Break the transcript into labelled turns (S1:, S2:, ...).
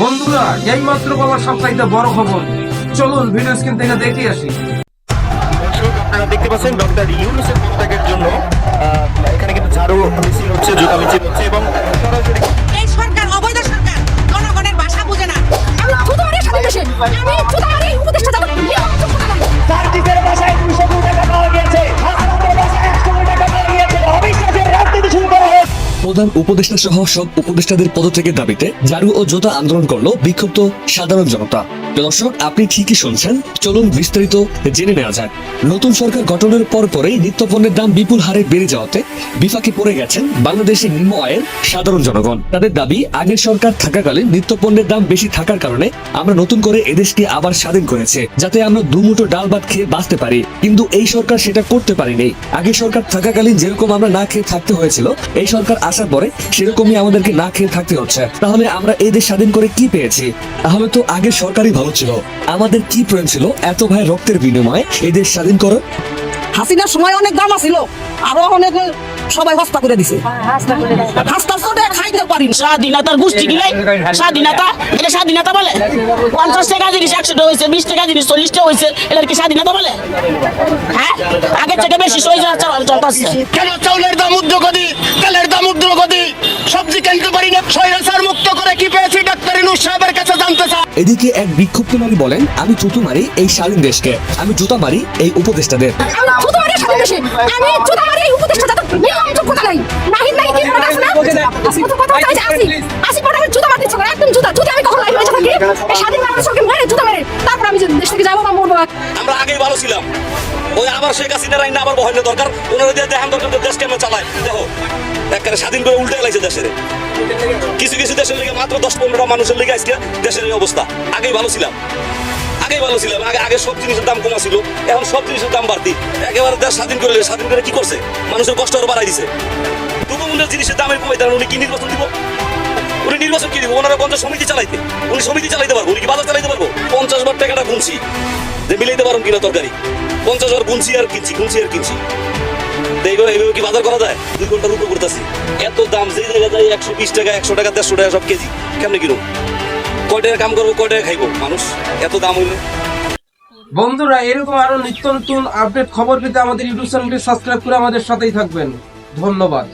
S1: বন্ধুরা, এই মাত্র পাওয়া সবচাইতে বড় খবর, চলুন ভিডিও স্ক্রিন থেকে দেখে আসি।
S2: দর্শক, আপনারা দেখতে পাচ্ছেন ডক্টর ইউনূসের পদত্যাগের জন্য এখানে কিন্তু ঝাড়ু মিছিল হচ্ছে, জুতা মিছিল হচ্ছে এবং সরাসরি
S3: এই সরকার অবৈধ সরকার, জনগণের ভাষা বুঝে না। আমি চুদামারি স্বাধীন দেশে, আমি চুদামারি উপদেষ্টা যাবো।
S4: সার্জিসের বাসায় 200 কোটি টাকা পাওয়া গিয়েছে, হাসপাতালের বাসায় 100 কোটি টাকা পাওয়া গিয়েছে। অবিশ্বাসের রাজনীতি শুরু করা হয়েছে।
S5: প্রধান উপদেষ্টা সহ সব উপদেষ্টাদের পদত্যাগের দাবিতে ঝাড়ু ও জুতা আন্দোলন করলো বিক্ষুব্ধ সাধারণ জনতা। দর্শক, আপনি ঠিকই শুনছেন, চলুন বিস্তারিত জেনে নেওয়া যাক। নতুন সরকার গঠনের পরপরই নিত্যপণ্যের দাম বিপুল হারে বেড়ে যাওয়াতে বিপাকে পড়ে গেছেন বাংলাদেশের নিম্ন আয়ের সাধারণ জনগণ। তাদের দাবি, আগের সরকার থাকাকালীন নিত্যপণ্যের দাম বেশি থাকার কারণে আমরা নতুন করে এদেশকে আবার স্বাধীন করেছে, যাতে আমরা দুমুঠো ডাল ভাত খেয়ে বাঁচতে পারি। কিন্তু এই সরকার সেটা করতে পারেনি। আগের সরকার থাকাকালীন যেরকম আমরা না খেয়ে থাকতে হয়েছিল, এই সরকার আসার পরে সেরকমই আমাদেরকে না খেয়ে থাকতে হচ্ছে। তাহলে আমরা এই দেশ স্বাধীন করে কি পেয়েছি? তাহলে তো আগের সরকারই ভালো ছিল। আমাদের কি প্রয়োজন ছিল এত ভাই রক্তের বিনিময়ে এই দেশ স্বাধীন করো?
S6: হাসিনার সময় অনেক দাম ছিল, আরো অনেক সবাই হস্তা করে দিছে। হাসতা করে খাইতে পারি স্বাধীনতার গোষ্ঠী গিলাই স্বাধীনতা, এটা স্বাধীনতা বলে? 50 টাকা জিনিস 100 টাকা হয়েছে, 20 টাকা জিনিস 40 টাকা হয়েছে, এটা কি স্বাধীনতা বলে? হ্যাঁ, আগের থেকে বেশি চলতেছে।
S4: কেন চাউলের দাম ঊর্ধ্বগতি, তেলের দাম ঊর্ধ্বগতি, সবজি কিনতে পারি না? স্বৈরাচার মুক্ত করে কি পেয়েছি ডাক্তার ইউনূস সাহেবের কাছে জানতে চাই।
S5: এদিকে এক বিক্ষুব্ধ নারী বলেন, আমি জুতো মারি এই স্বাধীন দেশকে, আমি জুতা মারি এই উপদেষ্টাদের।
S3: আমি চুদামারি স্বাধীন দেশে, আমি চুদামারি উপদেষ্টা যাবো। নিয়ম যোগ্যতা নাই, নাহি নাই কি কথা আছে না? আসি কথা চাইছে, আসি পরে আমি জুতা মারতে ইচ্ছা করে, একদম জুতা যদি আমি কখন লাইভ হয়ে থাকি, এই স্বাধীন বাংলাদেশকে মেরে জুতা মেরে তারপর আমি দেশ থেকে যাবো বা মরবো।
S7: আমরা আগেই ভালো ছিলাম, ওই আবার শেখ হাসিনার আইন আবার বহানো দরকার, ওনারা দিয়ে দেখান দরকার দেশকে আমরা চালাই। দেখো একবারে স্বাধীন করে উল্টে গেছে দেশের কিছু কিছু দেশের লিগে মাত্র 10-15টা মানুষের লিগে আজকে দেশের এই অবস্থা। আগেই ভালো ছিলাম, আগে সব জিনিসের দাম কমা ছিল, এখন সব জিনিসের দাম বাড়তি। একেবারে দেশ স্বাধীন করে কি করছে? মানুষের কষ্ট আরো বাড়াই দিছে। দুমূল্যের জিনিসের দামের কমাই দেন, উনি কি নির্বাচন দিব? উনি নির্বাচন কি দিব? ওনারা পঞ্চায়েত সমিতি চালাইতে, উনি সমিতি চালাইতে পারবো, উনি কি বাজার চালাইতে পারবো? 50 বার টাকাটা গুনছি যে মিলাইতে পারবো কিনা তরকারি, 50 বার গুনছি আর কিনছি। এইভাবে কি বাজার করা যায়? 2 ঘন্টার উপর করতেছি, এত দাম যে জায়গায় যায় 120 টাকা, 100 টাকা, 150 টাকা সব কেজি। কেমনে কিনো? কয় টাকা কাম করবো, কয় টাকা খাইবো মানুষ? এত দাম হইলে।
S1: বন্ধুরা, এরকম আরো নিত্য নতুন আপডেট খবর পেতে আমাদের ইউটিউব চ্যানেলটি সাবস্ক্রাইব করে আমাদের সাথেই থাকবেন। ধন্যবাদ।